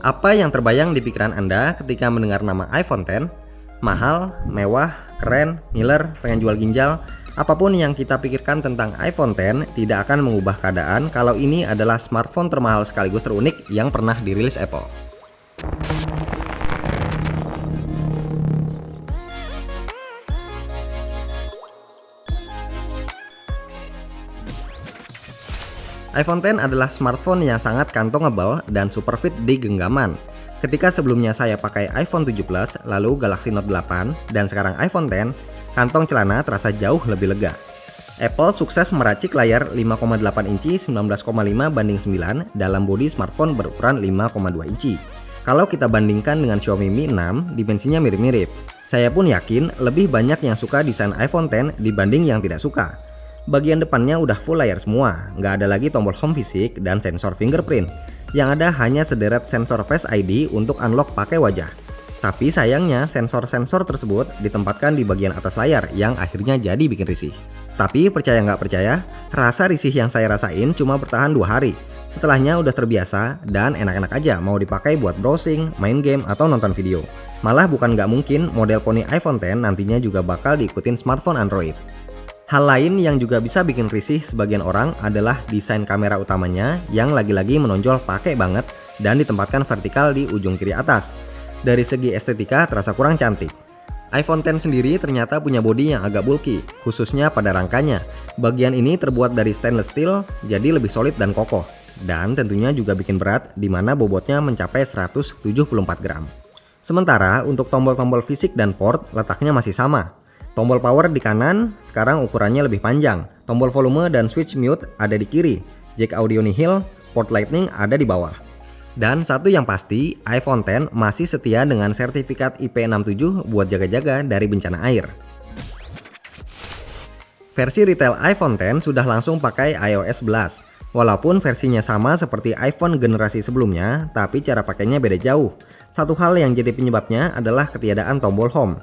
Apa yang terbayang di pikiran Anda ketika mendengar nama iPhone X? Mahal, mewah, keren, ngiler, pengen jual ginjal? Apapun yang kita pikirkan tentang iPhone X tidak akan mengubah keadaan kalau ini adalah smartphone termahal sekaligus terunik yang pernah dirilis Apple. iPhone X adalah smartphone yang sangat kantongable dan super fit di genggaman. Ketika sebelumnya saya pakai iPhone 7 Plus, lalu Galaxy Note 8, dan sekarang iPhone X, kantong celana terasa jauh lebih lega. Apple sukses meracik layar 5,8 inci 19,5:9 dalam bodi smartphone berukuran 5,2 inci. Kalau kita bandingkan dengan Xiaomi Mi 6, dimensinya mirip-mirip. Saya pun yakin lebih banyak yang suka desain iPhone X dibanding yang tidak suka. Bagian depannya udah full layar semua, nggak ada lagi tombol home fisik dan sensor fingerprint. Yang ada hanya sederet sensor Face ID untuk unlock pakai wajah. Tapi sayangnya sensor-sensor tersebut ditempatkan di bagian atas layar yang akhirnya jadi bikin risih. Tapi percaya nggak percaya, rasa risih yang saya rasain cuma bertahan 2 hari. Setelahnya udah terbiasa dan enak-enak aja mau dipakai buat browsing, main game, atau nonton video. Malah bukan nggak mungkin model poni iPhone X nantinya juga bakal diikutin smartphone Android. Hal lain yang juga bisa bikin risih sebagian orang adalah desain kamera utamanya yang lagi-lagi menonjol pakai banget dan ditempatkan vertikal di ujung kiri atas. Dari segi estetika terasa kurang cantik. iPhone X sendiri ternyata punya bodi yang agak bulky, khususnya pada rangkanya. Bagian ini terbuat dari stainless steel, jadi lebih solid dan kokoh. Dan tentunya juga bikin berat, di mana bobotnya mencapai 174 gram. Sementara untuk tombol-tombol fisik dan port letaknya masih sama. Tombol power di kanan, sekarang ukurannya lebih panjang. Tombol volume dan switch mute ada di kiri. Jack audio nihil, port lightning ada di bawah. Dan satu yang pasti, iPhone X masih setia dengan sertifikat IP67 buat jaga-jaga dari bencana air. Versi retail iPhone X sudah langsung pakai iOS 11. Walaupun versinya sama seperti iPhone generasi sebelumnya, tapi cara pakainya beda jauh. Satu hal yang jadi penyebabnya adalah ketiadaan tombol home.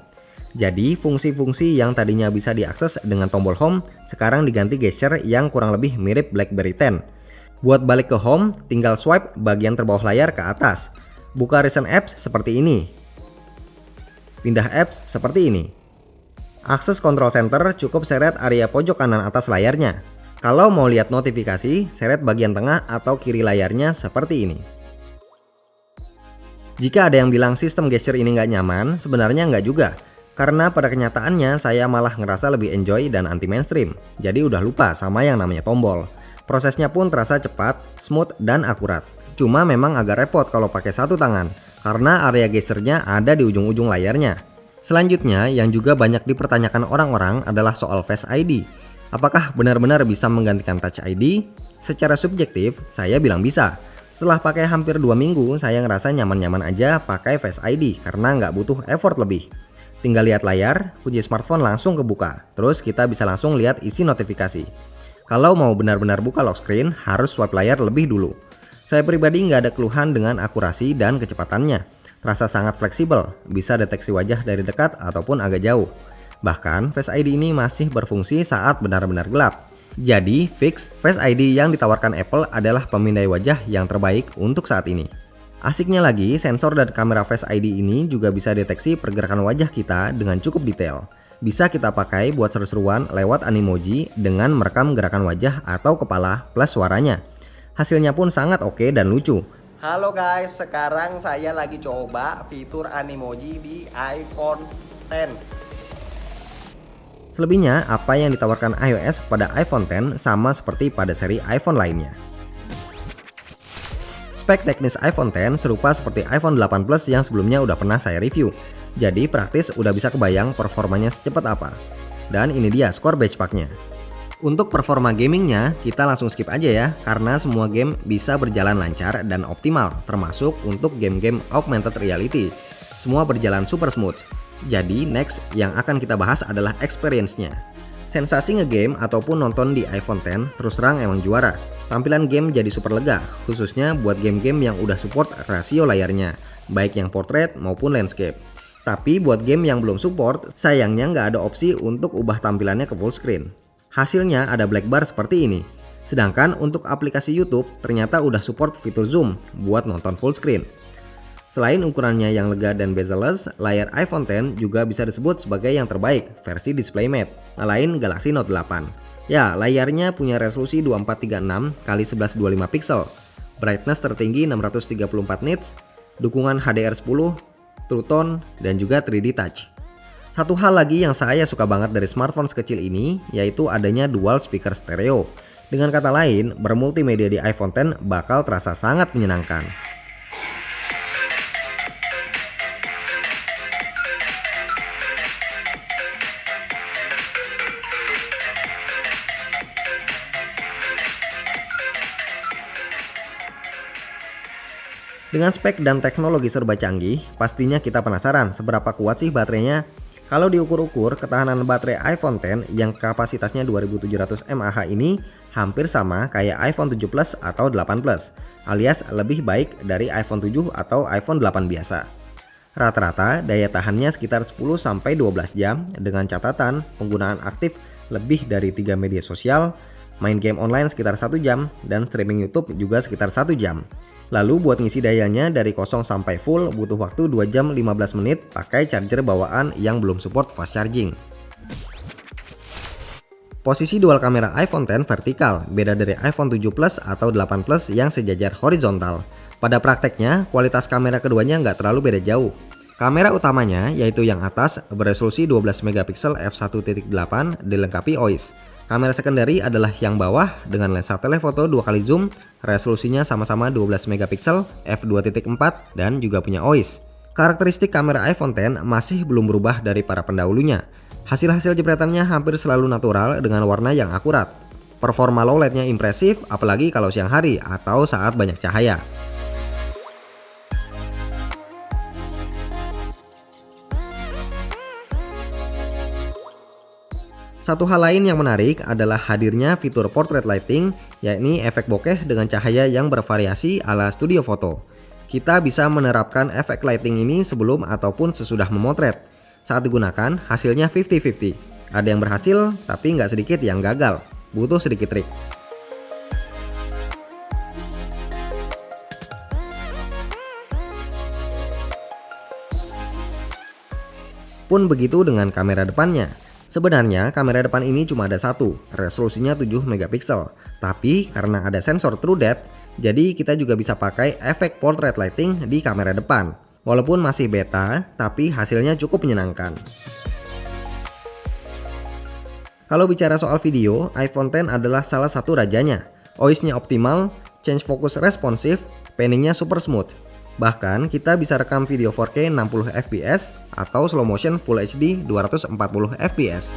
Jadi fungsi-fungsi yang tadinya bisa diakses dengan tombol home sekarang diganti gesture yang kurang lebih mirip BlackBerry 10. Buat balik ke home, tinggal swipe bagian terbawah layar ke atas. Buka recent apps seperti ini. Pindah apps seperti ini. Akses control center cukup seret area pojok kanan atas layarnya. Kalau mau lihat notifikasi, seret bagian tengah atau kiri layarnya seperti ini. Jika ada yang bilang sistem gesture ini nggak nyaman, sebenarnya nggak juga. Karena pada kenyataannya saya malah ngerasa lebih enjoy dan anti mainstream. Jadi udah lupa sama yang namanya tombol. Prosesnya pun terasa cepat, smooth, dan akurat. Cuma memang agak repot kalau pakai satu tangan, karena area gesturnya ada di ujung-ujung layarnya. Selanjutnya yang juga banyak dipertanyakan orang-orang adalah soal Face ID. Apakah benar-benar bisa menggantikan Touch ID? Secara subjektif, saya bilang bisa. Setelah pakai hampir 2 minggu, saya ngerasa nyaman-nyaman aja pakai Face ID karena nggak butuh effort lebih. Tinggal lihat layar, kunci smartphone langsung kebuka. Terus kita bisa langsung lihat isi notifikasi. Kalau mau benar-benar buka lock screen, harus swipe layar lebih dulu. Saya pribadi nggak ada keluhan dengan akurasi dan kecepatannya. Terasa sangat fleksibel, bisa deteksi wajah dari dekat ataupun agak jauh. Bahkan Face ID ini masih berfungsi saat benar-benar gelap. Jadi fix Face ID yang ditawarkan Apple adalah pemindai wajah yang terbaik untuk saat ini. Asiknya lagi, sensor dan kamera Face ID ini juga bisa deteksi pergerakan wajah kita dengan cukup detail. Bisa kita pakai buat seru-seruan lewat Animoji dengan merekam gerakan wajah atau kepala plus suaranya. Hasilnya pun sangat oke dan lucu. Halo guys, sekarang saya lagi coba fitur Animoji di iPhone X. Selebihnya, apa yang ditawarkan iOS pada iPhone X sama seperti pada seri iPhone lainnya. Spek teknis iPhone X serupa seperti iPhone 8 Plus yang sebelumnya udah pernah saya review. Jadi praktis udah bisa kebayang performanya secepat apa. Dan ini dia skor benchmarknya. Untuk performa gamingnya, kita langsung skip aja ya, karena semua game bisa berjalan lancar dan optimal, termasuk untuk game-game augmented reality. Semua berjalan super smooth. Jadi next yang akan kita bahas adalah experience-nya. Sensasi ngegame ataupun nonton di iPhone X terus terang emang juara. Tampilan game jadi super lega, khususnya buat game-game yang udah support rasio layarnya, baik yang portrait maupun landscape. Tapi buat game yang belum support, sayangnya nggak ada opsi untuk ubah tampilannya ke full screen. Hasilnya ada black bar seperti ini. Sedangkan untuk aplikasi YouTube ternyata udah support fitur zoom buat nonton full screen. Selain ukurannya yang lega dan bezel-less, layar iPhone X juga bisa disebut sebagai yang terbaik versi DisplayMate, ngalahin Galaxy Note 8. Ya, layarnya punya resolusi 2436 x 1125 pixel, brightness tertinggi 634 nits, dukungan HDR10, True Tone, dan juga 3D Touch. Satu hal lagi yang saya suka banget dari smartphone sekecil ini, yaitu adanya dual speaker stereo. Dengan kata lain, bermultimedia di iPhone X bakal terasa sangat menyenangkan. Dengan spek dan teknologi serba canggih, pastinya kita penasaran seberapa kuat sih baterainya. Kalau diukur-ukur, ketahanan baterai iPhone X yang kapasitasnya 2700 mAh ini hampir sama kayak iPhone 7 Plus atau 8 Plus, alias lebih baik dari iPhone 7 atau iPhone 8 biasa. Rata-rata daya tahannya sekitar 10-12 jam dengan catatan penggunaan aktif lebih dari 3 media sosial, main game online sekitar 1 jam, dan streaming YouTube juga sekitar 1 jam. Lalu buat ngisi dayanya dari kosong sampai full butuh waktu 2 jam 15 menit pakai charger bawaan yang belum support fast charging. Posisi dual kamera iPhone X vertikal, beda dari iPhone 7 Plus atau 8 Plus yang sejajar horizontal. Pada prakteknya, kualitas kamera keduanya nggak terlalu beda jauh. Kamera utamanya, yaitu yang atas, beresolusi 12 megapiksel f1.8 dilengkapi OIS. Kamera secondary adalah yang bawah dengan lensa telefoto 2 kali zoom, resolusinya sama-sama 12 megapiksel f2.4 dan juga punya OIS. Karakteristik kamera iPhone X masih belum berubah dari para pendahulunya. Hasil-hasil jepretannya hampir selalu natural dengan warna yang akurat. Performa low light-nya impresif, apalagi kalau siang hari atau saat banyak cahaya. Satu hal lain yang menarik adalah hadirnya fitur portrait lighting, yakni efek bokeh dengan cahaya yang bervariasi ala studio foto. Kita bisa menerapkan efek lighting ini sebelum ataupun sesudah memotret. Saat digunakan, hasilnya 50-50. Ada yang berhasil, tapi nggak sedikit yang gagal. Butuh sedikit trik. Pun begitu dengan kamera depannya. Sebenarnya kamera depan ini cuma ada satu, resolusinya 7 megapiksel. Tapi karena ada sensor True Depth, jadi kita juga bisa pakai efek portrait lighting di kamera depan. Walaupun masih beta, tapi hasilnya cukup menyenangkan. Kalau bicara soal video, iPhone X adalah salah satu rajanya. OIS-nya optimal, change focus responsif, panningnya super smooth. Bahkan kita bisa rekam video 4K 60 fps atau slow motion Full HD 240 fps.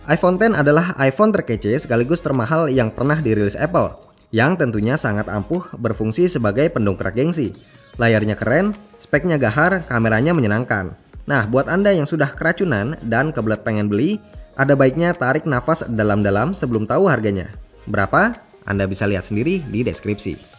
iPhone X adalah iPhone terkece sekaligus termahal yang pernah dirilis Apple, yang tentunya sangat ampuh berfungsi sebagai pendongkrak gengsi. Layarnya keren, speknya gahar, kameranya menyenangkan. Nah, buat Anda yang sudah keracunan dan kebelet pengen beli, ada baiknya tarik nafas dalam-dalam sebelum tahu harganya. Berapa? Anda bisa lihat sendiri di deskripsi.